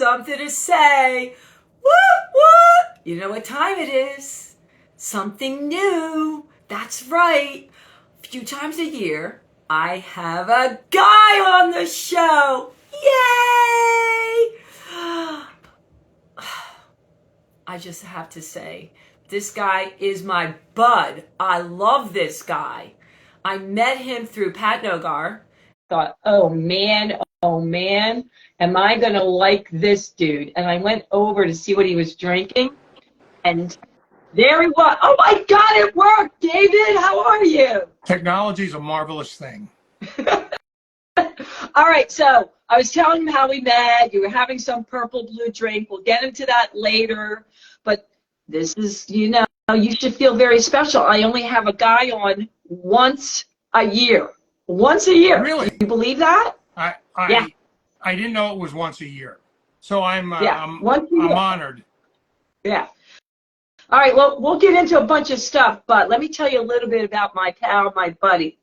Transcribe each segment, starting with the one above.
something to say. Whoop, whoop. You know what time it is? Something new. That's right. A few times a year, I have a guy on the show. Yay! I just have to say, this guy is my bud. I love this guy. I met him through Pat Nogar. Thought, oh man, am I going to like this dude? And I went over to see what he was drinking, and there he was. Oh my God, it worked. David, how are you? Technology is a marvelous thing. All right, so I was telling him how we met. You were having some purple blue drink. We'll get into that later. But this is, you should feel very special. I only have a guy on once a year. Once a year. Really? Can you believe that? Yeah. I didn't know it was once a year. So I'm honored. Yeah. All right, well, we'll get into a bunch of stuff, but let me tell you a little bit about my pal, my buddy.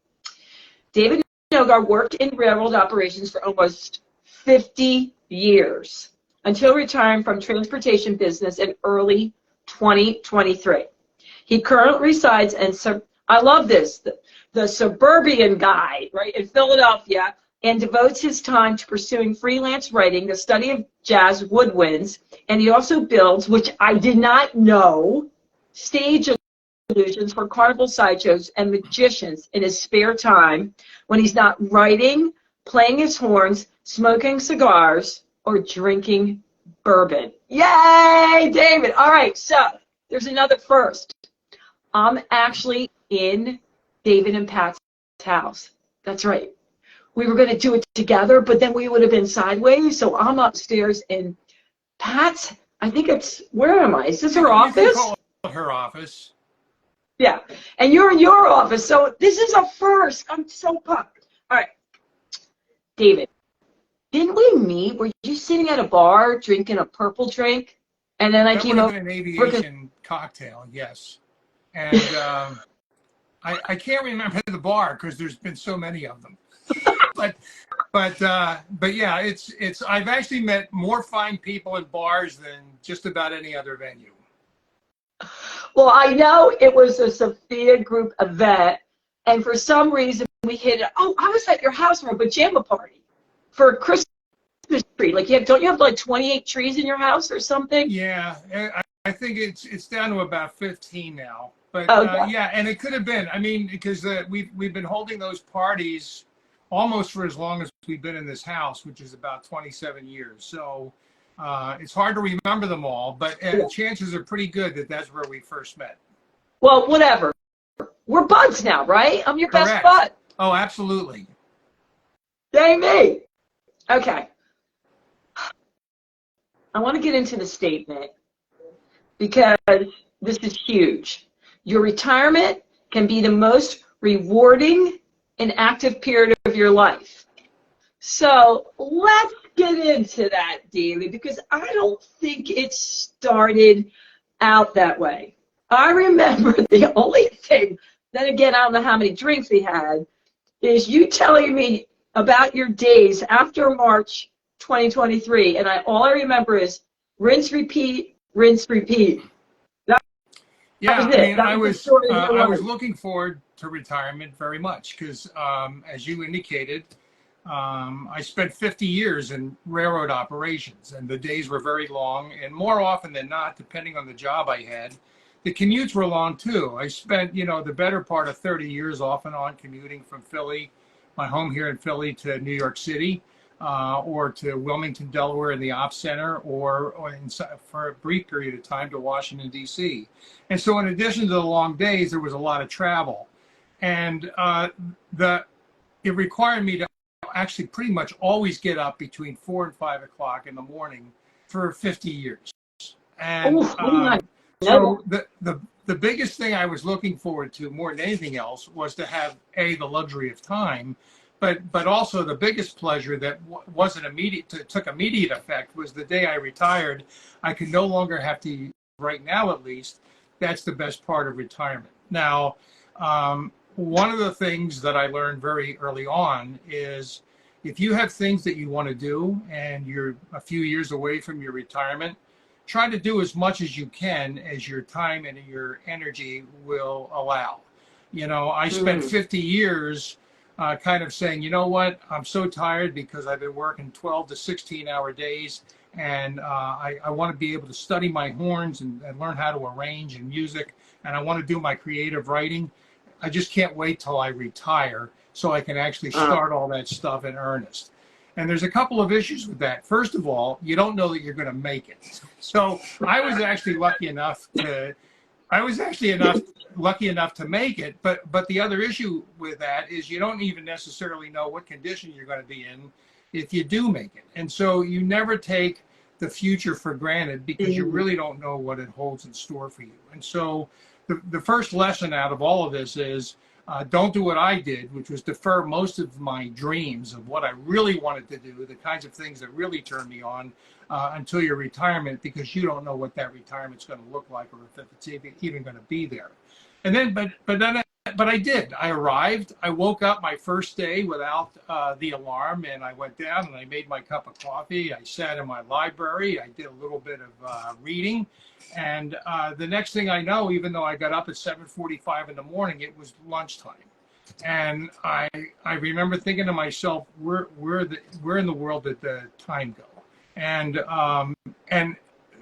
David Nogar worked in railroad operations for almost 50 years until retiring from transportation business in early 2023. He currently resides in, I love this, the suburban guy, right, in Philadelphia, and devotes his time to pursuing freelance writing, the study of jazz woodwinds, and he also builds, which I did not know, stage illusions for carnival sideshows and magicians in his spare time when he's not writing, playing his horns, smoking cigars, or drinking bourbon. Yay, David! All right, so there's another first. I'm actually in David and Pat's house. That's right. We were going to do it together, but then we would have been sideways, so I'm upstairs in Pat's, I think it's, where am I? Is this her office? You can call it her office. Yeah, and you're in your office, so this is a first. I'm so pumped. All right, David, didn't we meet? Were you sitting at a bar drinking a purple drink? And then I came over. That would have been an aviation cocktail, yes. And I can't remember the bar because there's been so many of them. but yeah, it's. I've actually met more fine people in bars than just about any other venue. Well, I know it was a Sophia group event, and for some reason we hit it. Oh, I was at your house for a pajama party for a Christmas tree. Like, don't you have like 28 trees in your house or something? Yeah, I think it's down to about 15 now. But okay. Yeah, and it could have been. I mean, because we've been holding those parties almost for as long as we've been in this house, which is about 27 years. So it's hard to remember them all, but chances are pretty good that that's where we first met. Well, whatever. We're buds now, right? I'm your Correct. best bud. Oh, absolutely. Yay me. Okay. I want to get into the statement because this is huge. Your retirement can be the most rewarding and active period of your life. So let's get into that, David, because I don't think it started out that way. I remember the only thing, then again, I don't know how many drinks we had, is you telling me about your days after March 2023, and all I remember is rinse, repeat, rinse, repeat. Yeah, I mean, I was looking forward to retirement very much because, as you indicated, I spent 50 years in railroad operations, and the days were very long, and more often than not, depending on the job I had, the commutes were long too. I spent, the better part of 30 years off and on commuting from Philly, my home here in Philly, to New York City, or to Wilmington, Delaware in the Ops Center, or for a brief period of time to Washington, D.C. And so in addition to the long days, there was a lot of travel. And it required me to actually pretty much always get up between 4 and 5 o'clock in the morning for 50 years. And so the biggest thing I was looking forward to more than anything else was to have, the luxury of time, but also the biggest pleasure that wasn't immediate, took immediate effect, was the day I retired. I could no longer have to, right now at least, that's the best part of retirement. Now, one of the things that I learned very early on is if you have things that you want to do and you're a few years away from your retirement, try to do as much as you can as your time and your energy will allow. You know, I spent 50 years kind of saying, you know what, I'm so tired because I've been working 12 to 16-hour days, and I want to be able to study my horns and learn how to arrange and music, and I want to do my creative writing. I just can't wait till I retire so I can actually start all that stuff in earnest. And there's a couple of issues with that. First of all, you don't know that you're going to make it. So I was actually lucky enough to make it. But the other issue with that is you don't even necessarily know what condition you're going to be in if you do make it. And so you never take the future for granted because you really don't know what it holds in store for you. And so the first lesson out of all of this is don't do what I did, which was defer most of my dreams of what I really wanted to do, the kinds of things that really turned me on, until your retirement, because you don't know what that retirement's going to look like or if it's even going to be there. And then, but I did. I arrived. I woke up my first day without the alarm, and I went down and I made my cup of coffee. I sat in my library. I did a little bit of reading. And the next thing I know, even though I got up at 7:45 in the morning, it was lunchtime. And I remember thinking to myself, where in the world did the time go? And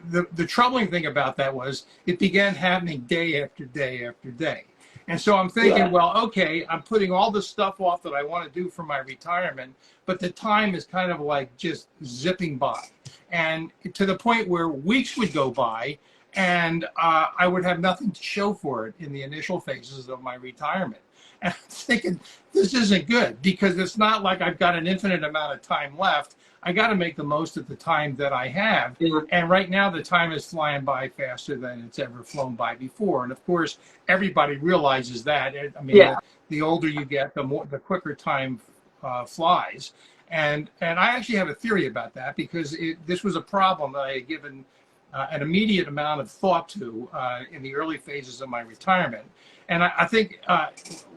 the troubling thing about that was it began happening day after day after day. And so I'm thinking, well, okay, I'm putting all the stuff off that I want to do for my retirement, but the time is kind of like just zipping by. And to the point where weeks would go by and I would have nothing to show for it in the initial phases of my retirement. And I'm thinking, this isn't good, because it's not like I've got an infinite amount of time left. I got to make the most of the time that I have. And right now, the time is flying by faster than it's ever flown by before. And of course, everybody realizes that. I mean, the older you get, the quicker time flies. And I actually have a theory about that, because this was a problem that I had given an immediate amount of thought to in the early phases of my retirement. And I think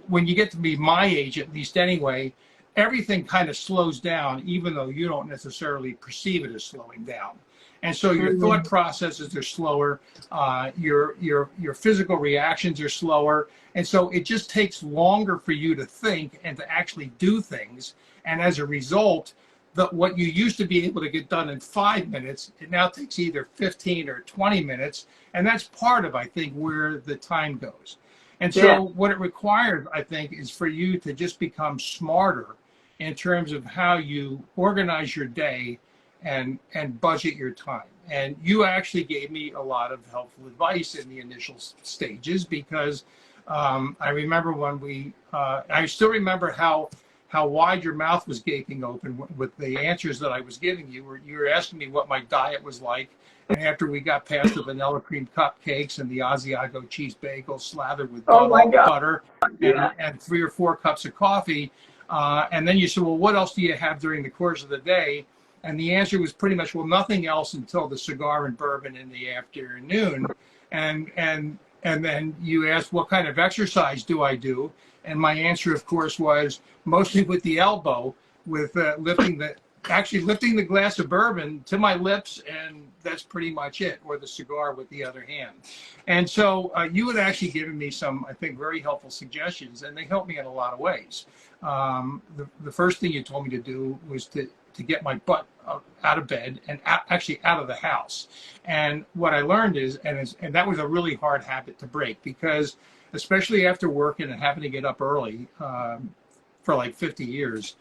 when you get to be my age, at least anyway, everything kind of slows down, even though you don't necessarily perceive it as slowing down. And so your thought processes are slower, your physical reactions are slower, and so it just takes longer for you to think and to actually do things. And as a result, what you used to be able to get done in 5 minutes, it now takes either 15 or 20 minutes, and that's part of, I think, where the time goes. And so what it requires, I think, is for you to just become smarter in terms of how you organize your day and budget your time. And you actually gave me a lot of helpful advice in the initial stages, because I remember when I still remember how wide your mouth was gaping open with the answers that I was giving you. You were asking me what my diet was like. And after we got past the vanilla cream cupcakes and the Asiago cheese bagels slathered with butter and 3 or 4 cups of coffee, and then you said, well, what else do you have during the course of the day? And the answer was pretty much, well, nothing else until the cigar and bourbon in the afternoon. And then you asked, what kind of exercise do I do? And my answer, of course, was mostly with the elbow, with lifting the glass of bourbon to my lips, and that's pretty much it, or the cigar with the other hand. And so you had actually given me some, I think, very helpful suggestions, and they helped me in a lot of ways. The first thing you told me to do was to get my butt out of bed and actually out of the house. And what I learned is, and that was a really hard habit to break, because especially after working and having to get up early for like 50 years,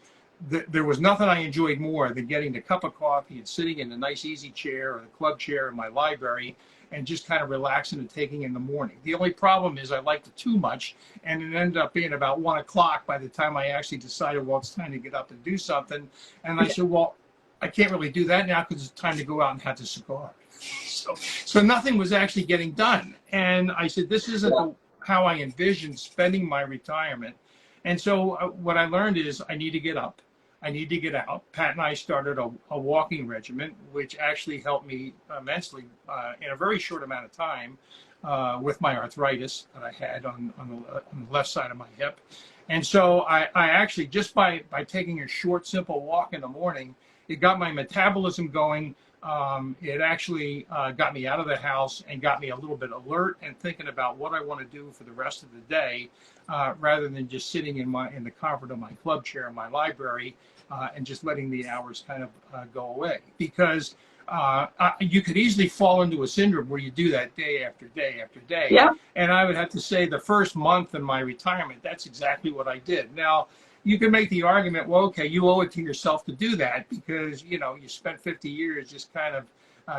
there was nothing I enjoyed more than getting the cup of coffee and sitting in a nice easy chair or the club chair in my library and just kind of relaxing and taking in the morning. The only problem is I liked it too much, and it ended up being about 1 o'clock by the time I actually decided, well, it's time to get up and do something. And I said, well, I can't really do that now because it's time to go out and have the cigar. So nothing was actually getting done. And I said, this isn't how I envisioned spending my retirement. And so what I learned is I need to get up. I need to get out. Pat and I started a walking regimen, which actually helped me immensely in a very short amount of time with my arthritis that I had on the left side of my hip. And so I actually, just by taking a short, simple walk in the morning, it got my metabolism going. It actually got me out of the house and got me a little bit alert and thinking about what I want to do for the rest of the day, rather than just sitting in the comfort of my club chair in my library and just letting the hours kind of go away. Because you could easily fall into a syndrome where you do that day after day after day. Yeah. And I would have to say the first month in my retirement, that's exactly what I did. Now, you can make the argument, well, okay, you owe it to yourself to do that because, you spent 50 years just kind of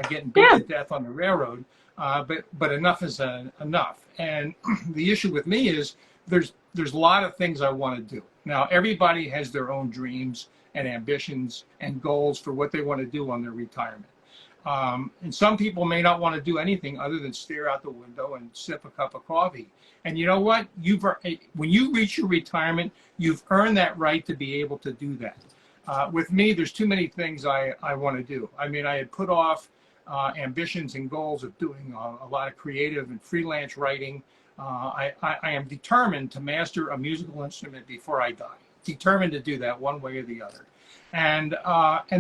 getting beat to death on the railroad. But enough is enough. And the issue with me is there's a lot of things I want to do. Now, everybody has their own dreams and ambitions and goals for what they want to do on their retirement. And some people may not want to do anything other than stare out the window and sip a cup of coffee. And you know what? When you reach your retirement, you've earned that right to be able to do that. With me, there's too many things I want to do. I mean, I had put off ambitions and goals of doing a lot of creative and freelance writing. I am determined to master a musical instrument before I die. Determined to do that one way or the other. And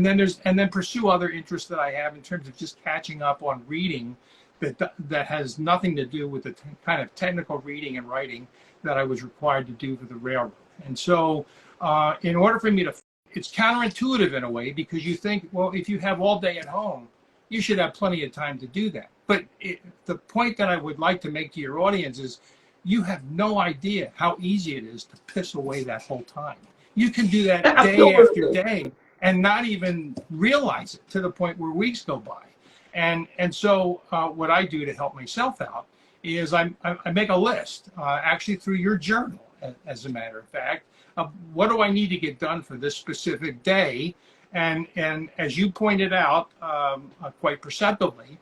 then pursue other interests that I have in terms of just catching up on reading that has nothing to do with the kind of technical reading and writing that I was required to do for the railroad. And so in order for me to, it's counterintuitive in a way, because you think, well, if you have all day at home, you should have plenty of time to do that. But the point that I would like to make to your audience is you have no idea how easy it is to piss away that whole time. You can do that day after day and not even realize it, to the point where weeks go by. And so what I do to help myself out is I make a list, actually through your journal, as a matter of fact, of what do I need to get done for this specific day. And as you pointed out, quite perceptibly,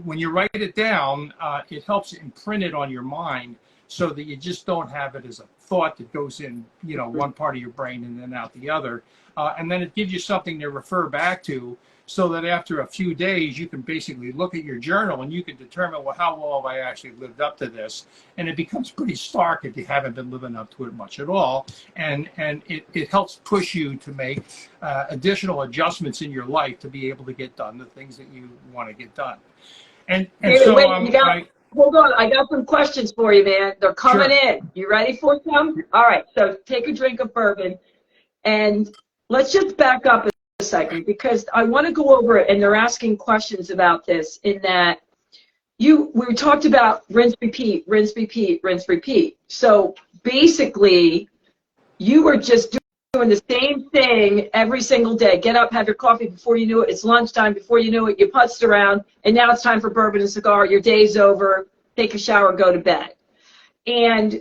when you write it down, it helps imprint it on your mind so that you just don't have it as a thought that goes in, one part of your brain and then out the other. And then it gives you something to refer back to, so that after a few days, you can basically look at your journal and you can determine, well, how well have I actually lived up to this? And it becomes pretty stark if you haven't been living up to it much at all. And it helps push you to make additional adjustments in your life to be able to get done the things that you want to get done. And David, so hold on, I got some questions for you, man. They're coming in. You ready for some? All right, so take a drink of bourbon, and let's just back up a second, because I want to go over it, and they're asking questions about this, in that we talked about rinse, repeat, rinse, repeat, rinse, repeat. So basically, you were just doing the same thing every single day. Get up, have your coffee. Before you knew it, it's lunchtime. Before you knew it, you putzed around, and now it's time for bourbon and cigar. Your day's over. Take a shower, go to bed. And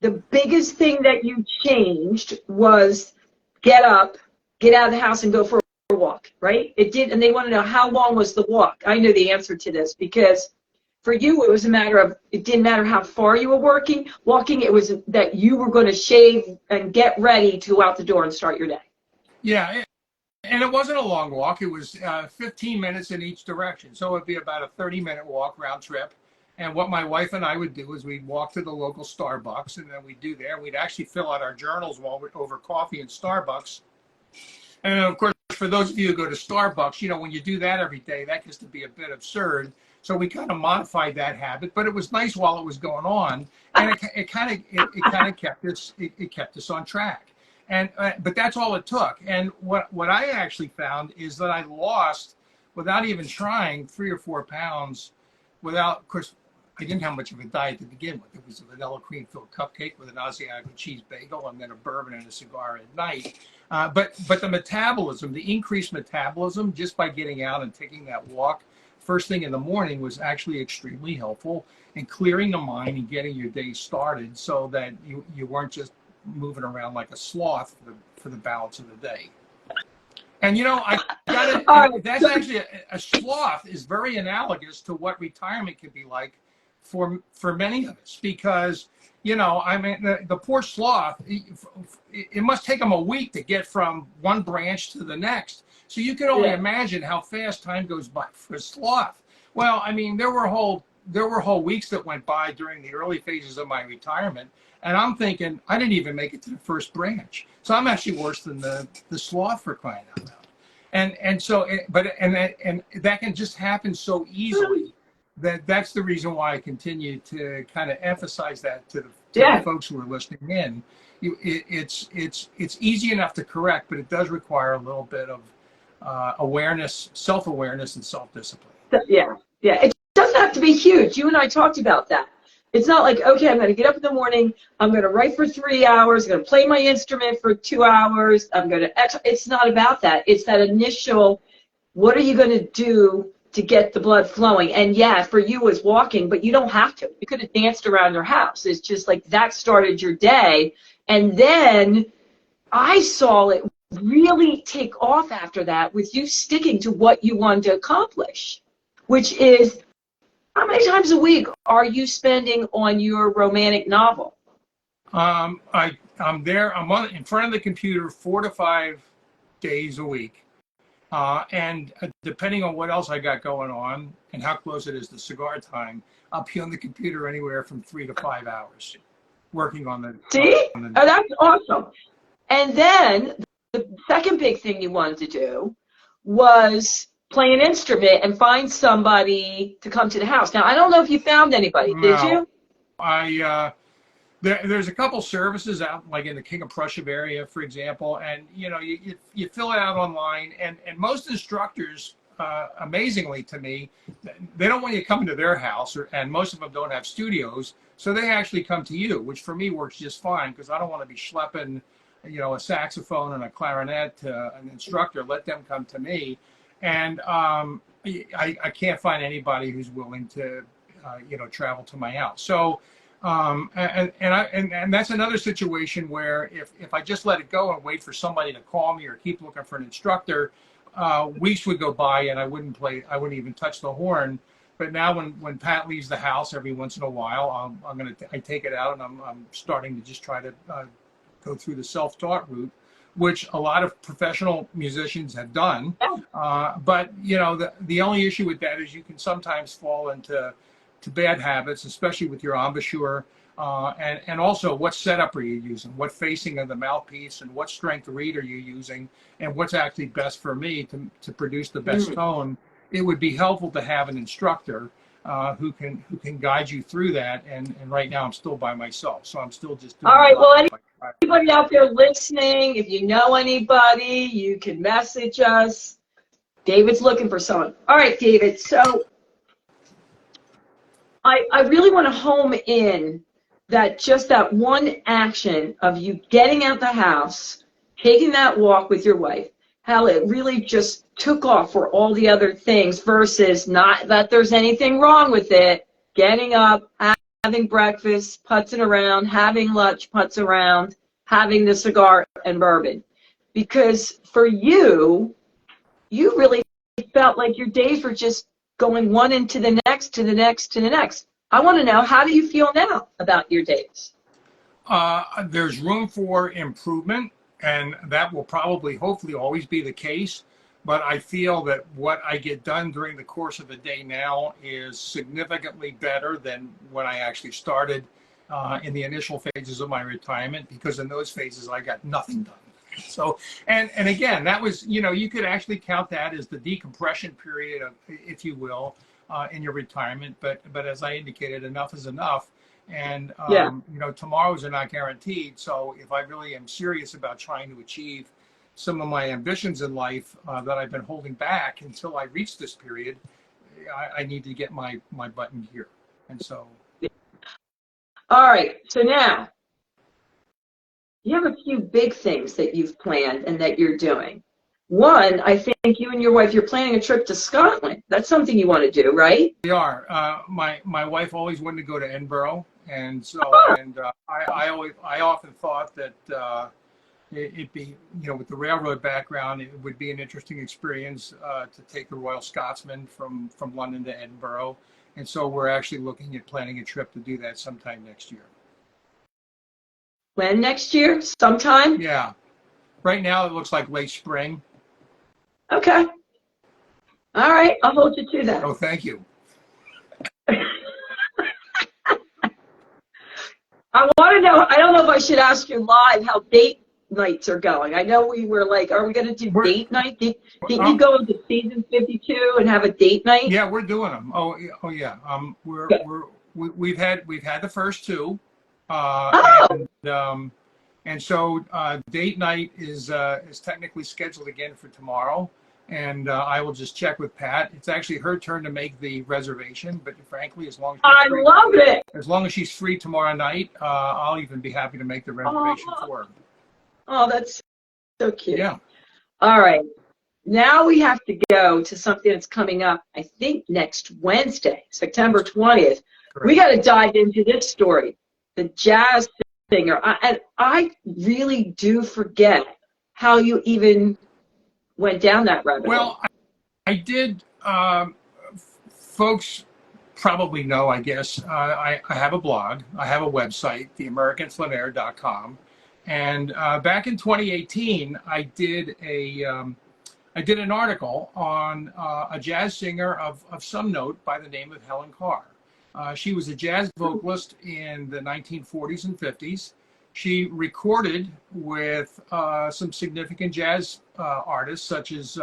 the biggest thing that you changed was get up, get out of the house, and go for a walk, right? It did, and they want to know, how long was the walk? I know the answer to this, because for you, it was a matter of, it didn't matter how far you were walking, it was that you were going to shave and get ready to go out the door and start your day. Yeah, and it wasn't a long walk. It was 15 minutes in each direction. So it would be about a 30-minute walk round trip. And what my wife and I would do is we'd walk to the local Starbucks, and then we'd do there. We'd actually fill out our journals while we're over coffee in Starbucks. And of course, for those of you who go to Starbucks, when you do that every day, that gets to be a bit absurd. So we kind of modified that habit, but it was nice while it was going on, and it kind of kept us on track. And but that's all it took. And what I actually found is that I lost, without even trying, 3 or 4 pounds. Without, of course, I didn't have much of a diet to begin with. It was a vanilla cream-filled cupcake with an Asiago cheese bagel, and then a bourbon and a cigar at night. But the metabolism, the increased metabolism, just by getting out and taking that walk first thing in the morning, was actually extremely helpful in clearing the mind and getting your day started, so that you weren't just moving around like a sloth for the balance of the day. And I got it. That's actually a sloth is very analogous to what retirement can be like for many of us, because, you know, I mean, the poor sloth, it must take them a week to get from one branch to the next. So you can only imagine how fast time goes by for a sloth. Well, I mean, there were whole weeks that went by during the early phases of my retirement, and I'm thinking I didn't even make it to the first branch. So I'm actually worse than the sloth, for crying out loud. And so, and that can just happen so easily. That's the reason why I continue to kind of emphasize that to the folks who are listening in. It's easy enough to correct, but it does require a little bit of awareness, self-awareness, and self-discipline. Yeah. It doesn't have to be huge. You and I talked about that. It's not like, okay, I'm going to get up in the morning, I'm going to write for 3 hours, I'm going to play my instrument for 2 hours, I'm going to it's not about that. It's that initial, what are you going to do to get the blood flowing? And yeah, for you it's walking, but you don't have to. You could have danced around your house. It's just like that started your day. And then I saw it really take off after that with you sticking to what you wanted to accomplish, which is, how many times a week are you spending on your romantic novel? I'm there. I'm in front of the computer 4 to 5 days a week. And depending on what else I got going on and how close it is to cigar time, I'll be on the computer anywhere from 3 to 5 hours working on the. See? Oh, that's awesome. And then the second big thing you wanted to do was play an instrument and find somebody to come to the house. Now, I don't know if you found anybody. Did you? There's a couple services out, like in the King of Prussia area, for example, and you know, you fill it out online, and most instructors, amazingly to me, they don't want you coming to their house, and most of them don't have studios, so they actually come to you, which for me works just fine, because I don't want to be schlepping, you know, a saxophone and a clarinet to an instructor. Let them come to me. And I can't find anybody who's willing to, you know, travel to my house. So, and that's another situation where if I just let it go and wait for somebody to call me or keep looking for an instructor, weeks would go by and I wouldn't even touch the horn. But now when Pat leaves the house every once in a while, I take it out and I'm starting to just try to go through the self-taught route, which a lot of professional musicians have done. But, you know, the only issue with that is you can sometimes fall into bad habits, especially with your embouchure. And also, what setup are you using? What facing of the mouthpiece and what strength reed are you using? And what's actually best for me to produce the best tone? It would be helpful to have an instructor who can guide you through that. And right now I'm still by myself. So I'm still just doing. All right, well, anybody out there listening, if you know anybody, you can message us. David's looking for someone. All right, David, so I really want to home in that one action of you getting out the house, taking that walk with your wife, how it really just took off for all the other things versus not that there's anything wrong with it, getting up, having breakfast, putzing around, having lunch, putz around, having the cigar and bourbon. Because for you really felt like your days were just going one into the next, to the next, to the next. I want to know, how do you feel now about your days? There's room for improvement, and that will probably, hopefully, always be the case. But I feel that what I get done during the course of the day now is significantly better than when I actually started in the initial phases of my retirement, because in those phases I got nothing done. So, and again, that was, you know, you could actually count that as the decompression period, if you will, in your retirement. But as I indicated, enough is enough. And, you know, tomorrows are not guaranteed. So if I really am serious about trying to achieve some of my ambitions in life that I've been holding back until I reach this period, I need to get my butt in gear. And so. All right. So now, you have a few big things that you've planned and that you're doing. One, I think you and your wife, you're planning a trip to Scotland. That's something you want to do, right? We are. My wife always wanted to go to Edinburgh, and so I often thought that it'd be, with the railroad background, it would be an interesting experience to take the Royal Scotsman from London to Edinburgh. And so we're actually looking at planning a trip to do that sometime next year. When next year? Sometime? Yeah. Right now it looks like late spring. Okay. All right. I'll hold you to that. Oh, thank you. I want to know, I don't know if I should ask you live how date nights are going. I know we were like, are we going to do date night? Didn't you go into season 52 and have a date night? Yeah, we're doing them. Oh yeah. We've had the first two. And so date night is technically scheduled again for tomorrow. And I will just check with Pat. It's actually her turn to make the reservation, but frankly, as long as she's free tomorrow night, I'll even be happy to make the reservation for her. Oh, that's so cute. Yeah. All right. Now we have to go to something that's coming up, I think, next Wednesday, September 20th. Correct. We got to dive into this story, the jazz singer. I really do forget how you even went down that rabbit hole. Well, I did. Folks probably know, I guess. I have a blog. I have a website, theamericanflâneur.com. And back in 2018, I did an article on a jazz singer of some note by the name of Helen Carr. She was a jazz vocalist in the 1940s and 50s. She recorded with some significant jazz artists such as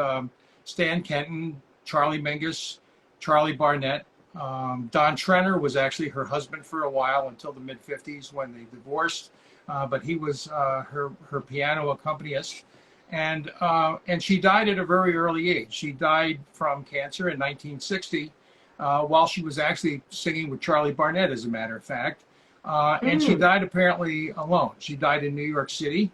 Stan Kenton, Charlie Mingus, Charlie Barnett. Don Trenner was actually her husband for a while until the mid-50s when they divorced, but he was her piano accompanist. And she died at a very early age. She died from cancer in 1960 while she was actually singing with Charlie Barnett, as a matter of fact. And she died apparently alone. She died in New York City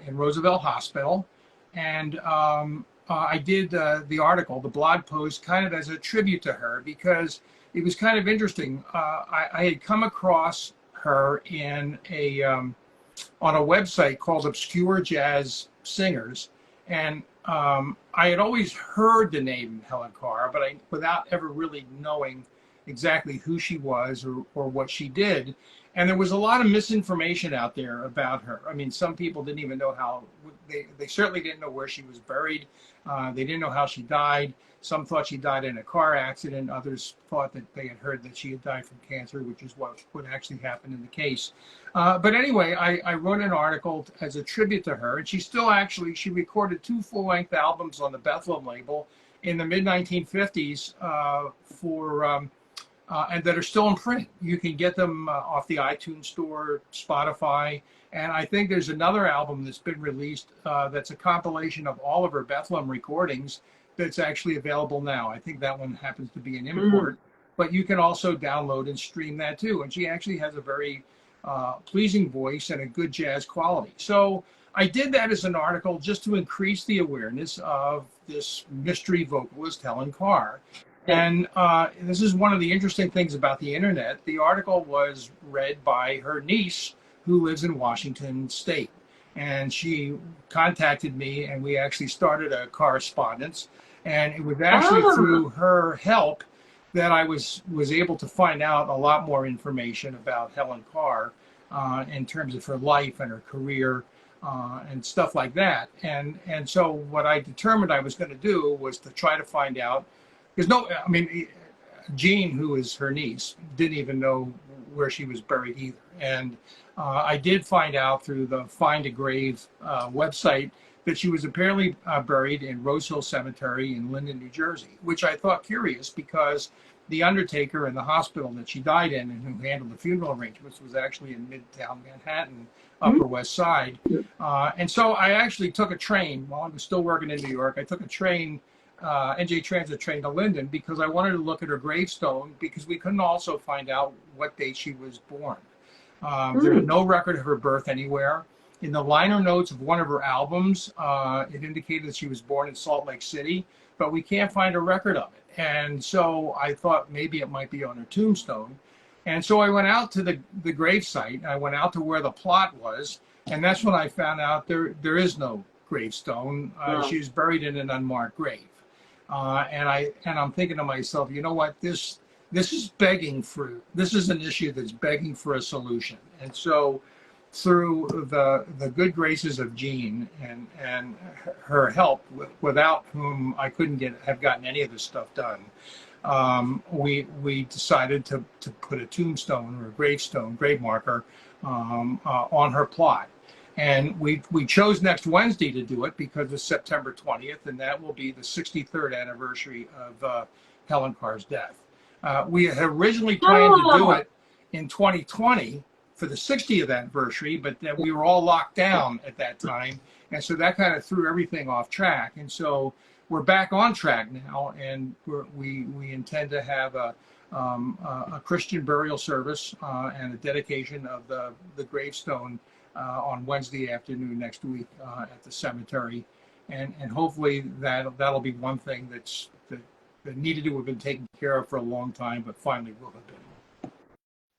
in Roosevelt Hospital. And I did the article, the blog post, kind of as a tribute to her because it was kind of interesting. I had come across her in on a website called Obscure Jazz Singers. And I had always heard the name Helen Carr, but without ever really knowing exactly who she was or what she did. And there was a lot of misinformation out there about her. I mean, some people didn't even know how, they certainly didn't know where she was buried. They didn't know how she died. Some thought she died in a car accident. Others thought that they had heard that she had died from cancer, which is what actually happened in the case. But anyway, I wrote an article as a tribute to her, and she recorded 2 full-length albums on the Bethlehem label in the mid-1950s and that are still in print. You can get them off the iTunes store, Spotify, and I think there's another album that's been released that's a compilation of all of her Bethlehem recordings that's actually available now. I think that one happens to be an import, but you can also download and stream that too. And she actually has a very pleasing voice and a good jazz quality. So I did that as an article just to increase the awareness of this mystery vocalist, Helen Carr. And this is one of the interesting things about the internet. The article was read by her niece, who lives in Washington State. And she contacted me, and we actually started a correspondence. And it was actually through her help that I was able to find out a lot more information about Helen Carr in terms of her life and her career and stuff like that. And so what I determined I was going to do was to try to find out. Jean, who is her niece, didn't even know where she was buried either. And I did find out through the Find a Grave website that she was apparently buried in Rose Hill Cemetery in Linden, New Jersey, which I thought curious because the undertaker in the hospital that she died in and who handled the funeral arrangements was actually in Midtown Manhattan, Upper West Side. And so I actually took a train while I was still working in New York. I took a train, NJ Transit train to Linden because I wanted to look at her gravestone because we couldn't also find out what date she was born. There's no record of her birth anywhere. In the liner notes of one of her albums, it indicated that she was born in Salt Lake City, but we can't find a record of it. And so I thought maybe it might be on her tombstone. And so I went out to the grave site. I went out to where the plot was. And that's when I found out there is no gravestone. She was buried in an unmarked grave. And I'm thinking to myself, you know what, this is this is an issue that's begging for a solution. And so through the good graces of Jean and her help, without whom I couldn't have gotten any of this stuff done, we decided to put a tombstone or a grave marker on her plot. And we chose next Wednesday to do it because it's September 20th, and that will be the 63rd anniversary of Helen Carr's death. We had originally planned to do it in 2020 for the 60th anniversary, but then we were all locked down at that time, and so that kind of threw everything off track. And so we're back on track now, and we intend to have a Christian burial service and a dedication of the gravestone on Wednesday afternoon next week at the cemetery, and hopefully that'll be one thing that needed to have been taken care of for a long time, but finally will have been.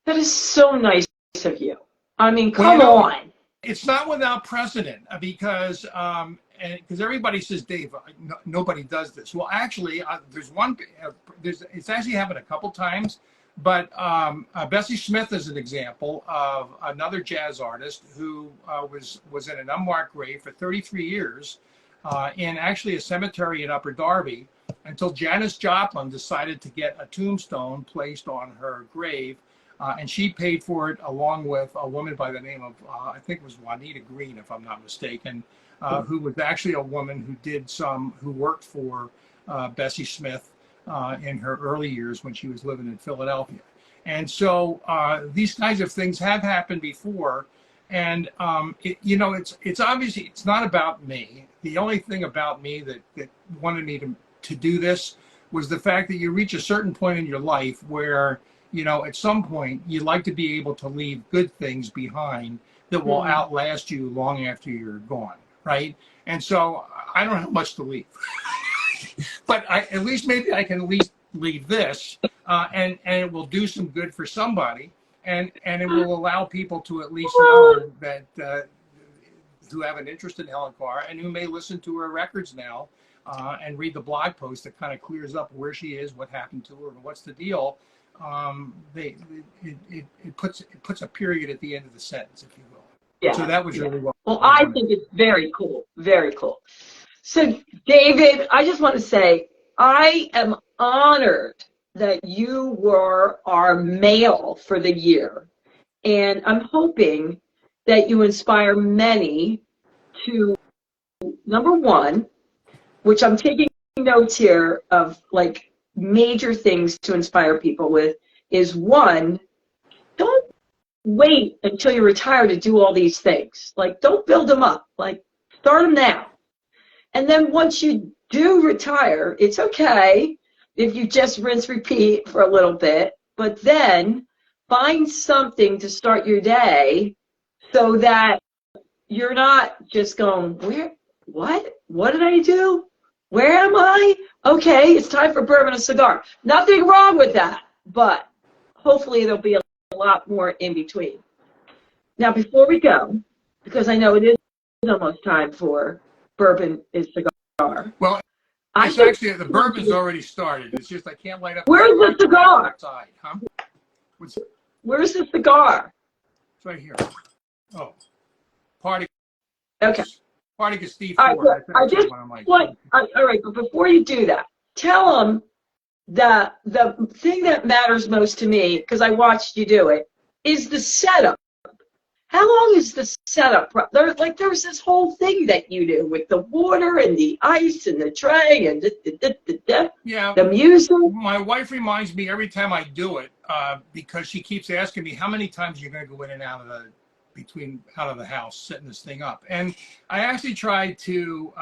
That is so nice of you. I mean, come on. It's not without precedent because everybody says, Dave, nobody does this. Well, actually, there's one. It's actually happened a couple times. But Bessie Smith is an example of another jazz artist who was in an unmarked grave for 33 years in actually a cemetery in Upper Darby until Janis Joplin decided to get a tombstone placed on her grave. And she paid for it along with a woman by the name of, I think it was Juanita Green, if I'm not mistaken, who was actually a woman who worked for Bessie Smith in her early years when she was living in Philadelphia. And so these kinds of things have happened before. And, it's obviously, it's not about me. The only thing about me that wanted me to do this was the fact that you reach a certain point in your life where, at some point you'd like to be able to leave good things behind that will outlast you long after you're gone, right? And so I don't have much to leave. But at least maybe I can at least leave this, and it will do some good for somebody, and it will allow people to at least know that who have an interest in Helen Carr and who may listen to her records now and read the blog post that kind of clears up where she is, what happened to her, and what's the deal. It puts a period at the end of the sentence, if you will. Yeah. So that was really well. Well, I think it's very cool. Very cool. So, David, I just want to say I am honored that you were our male for the year. And I'm hoping that you inspire many to, number one, which I'm taking notes here of like major things to inspire people with, is one, don't wait until you retire to do all these things. Like, don't build them up. Like, start them now. And then once you do retire, it's okay if you just rinse, repeat for a little bit, but then find something to start your day so that you're not just going, what did I do? Where am I? Okay, it's time for bourbon and cigar. Nothing wrong with that, but hopefully there'll be a lot more in between. Now, before we go, because I know it is almost time for bourbon is cigar. Well, it's actually, the bourbon's already started. It's just I can't light up. Where's the cigar? Outside, huh? Where's the cigar? It's right here. Oh, party. Okay. Party Steve. All right, but before you do that, tell them that the thing that matters most to me, because I watched you do it, is the setup. How long is the setup? There's this whole thing that you do with the water and the ice and the tray and the music. My wife reminds me every time I do it because she keeps asking me how many times you're going to go in and out of the house setting this thing up. And I actually try to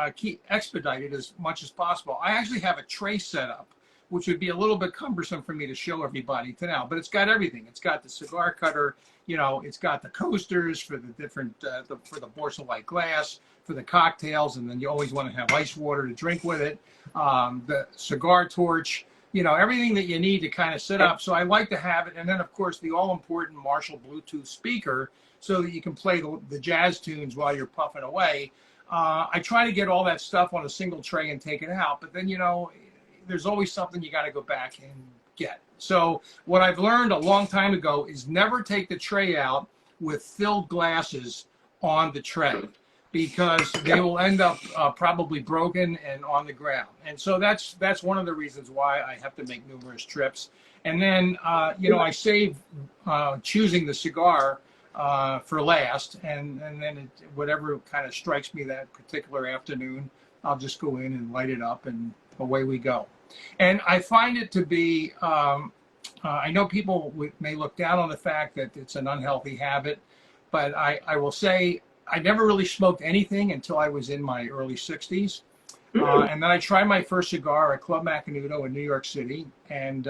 expedite it as much as possible. I actually have a tray set up, which would be a little bit cumbersome for me to show everybody to now, but it's got everything. It's got the cigar cutter, it's got the coasters for the different, for the porcelain glass, for the cocktails, and then you always want to have ice water to drink with it. The cigar torch, you know, everything that you need to kind of set up. So I like to have it. And then, of course, the all-important Marshall Bluetooth speaker so that you can play the jazz tunes while you're puffing away. I try to get all that stuff on a single tray and take it out. But then, you know, there's always something you got to go back and get. So what I've learned a long time ago is never take the tray out with filled glasses on the tray, because they will end up probably broken and on the ground. And so that's one of the reasons why I have to make numerous trips. And then, you know, I save choosing the cigar for last, and then whatever kind of strikes me that particular afternoon, I'll just go in and light it up, and away we go. And I find it to be, I know people may look down on the fact that it's an unhealthy habit, but I will say I never really smoked anything until I was in my early 60s. And then I tried my first cigar at Club Macanudo in New York City. And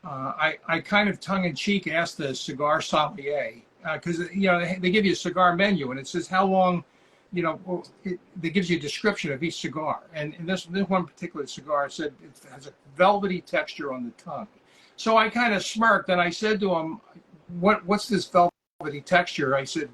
I kind of tongue-in-cheek asked the cigar sommelier, because, you know, they give you a cigar menu, and it says how long, you know, it gives you a description of each cigar. And this one particular cigar said it has a velvety texture on the tongue. So I kind of smirked, and I said to him, what's this velvety texture? I said,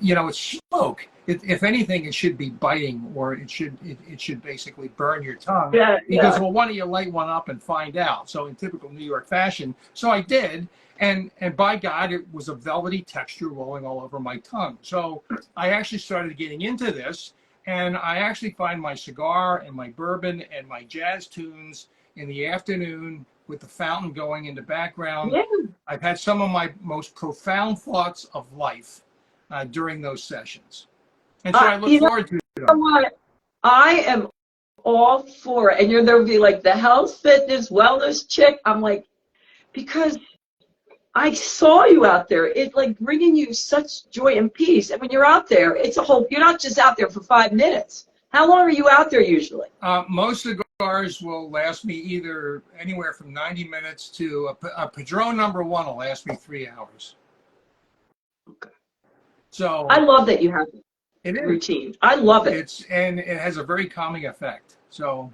you know, it's smoke. If anything, it should be biting, or it should basically burn your tongue. Yeah, because, well, why don't you light one up and find out? So in typical New York fashion, so I did, and by God, it was a velvety texture rolling all over my tongue. So I actually started getting into this, and I actually find my cigar and my bourbon and my jazz tunes in the afternoon with the fountain going in the background. Yeah. I've had some of my most profound thoughts of life during those sessions. And so I look forward to it. You know what? I am all for it. And there'll be like the health, fitness, wellness chick. I'm like, because I saw you out there. It's like bringing you such joy and peace. And when you're out there, it's a whole, you're not just out there for 5 minutes. How long are you out there usually? Most cigars will last me either anywhere from 90 minutes to a Padron number 1 will last me 3 hours. Okay. So I love that you have it routine. I love it. And it has a very calming effect. So,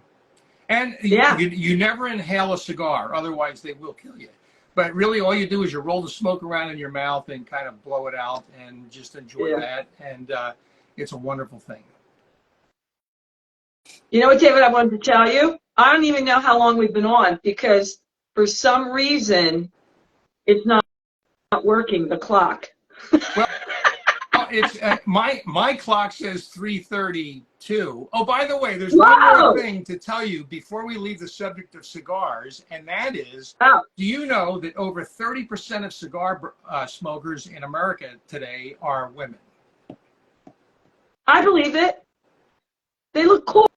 and yeah, you never inhale a cigar, otherwise they will kill you. But really, all you do is you roll the smoke around in your mouth and kind of blow it out, and just enjoy that. And it's a wonderful thing. You know what, David? I wanted to tell you. I don't even know how long we've been on, because for some reason it's not working. The clock. Well, it's my clock says 3:32. Oh, by the way, there's one more thing to tell you before we leave the subject of cigars, and that is, do you know that over 30% of cigar smokers in America today are women? I believe it. They look cool.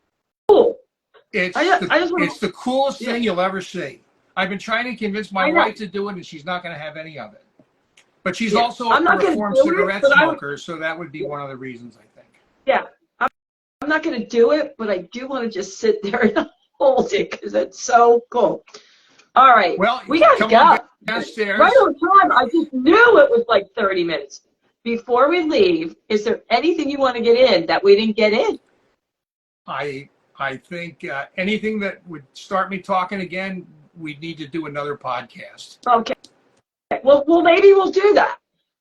It's the coolest thing you'll ever see. I've been trying to convince my wife to do it, and she's not going to have any of it. But she's also a reformed cigarette smoker, so that would be one of the reasons, I think. Yeah, I'm not going to do it, but I do want to just sit there and hold it, because it's so cool. All right, well, we got to go. Downstairs. Right on time. I just knew it was like 30 minutes. Before we leave, is there anything you want to get in that we didn't get in? I think anything that would start me talking again, we'd need to do another podcast. Okay. Well, maybe we'll do that.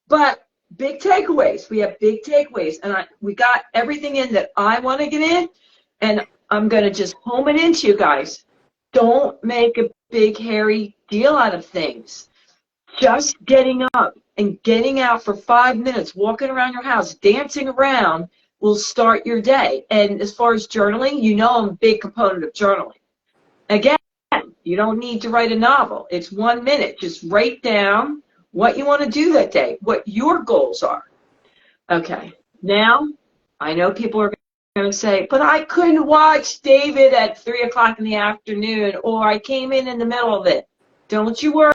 But big takeaways. We have big takeaways, and we got everything in that I want to get in, and I'm going to just home it into you guys. Don't make a big, hairy deal out of things. Just getting up and getting out for 5 minutes, walking around your house, dancing around will start your day. And as far as journaling, you know I'm a big component of journaling. Again, you don't need to write a novel. It's 1 minute. Just write down what you want to do that day, what your goals are. Okay. Now, I know people are going to say, but I couldn't watch David at 3 o'clock in the afternoon, or I came in the middle of it. Don't you worry,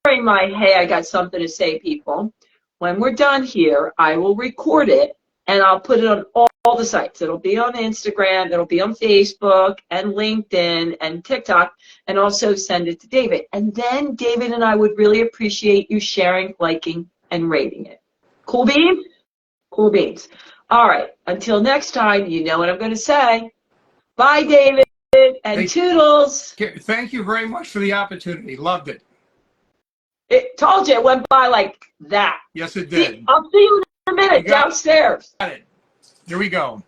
hey, I got something to say, people. When we're done here, I will record it, and I'll put it on all the sites. It'll be on Instagram, it'll be on Facebook and LinkedIn and TikTok, and also send it to David. And then David and I would really appreciate you sharing, liking, and rating it. Cool beans? Cool beans. All right. Until next time, you know what I'm going to say. Bye, David. And toodles. Thank you very much for the opportunity. Loved it. It told you it went by like that. Yes, it did. I'll see you in a minute downstairs. Got it. Here we go.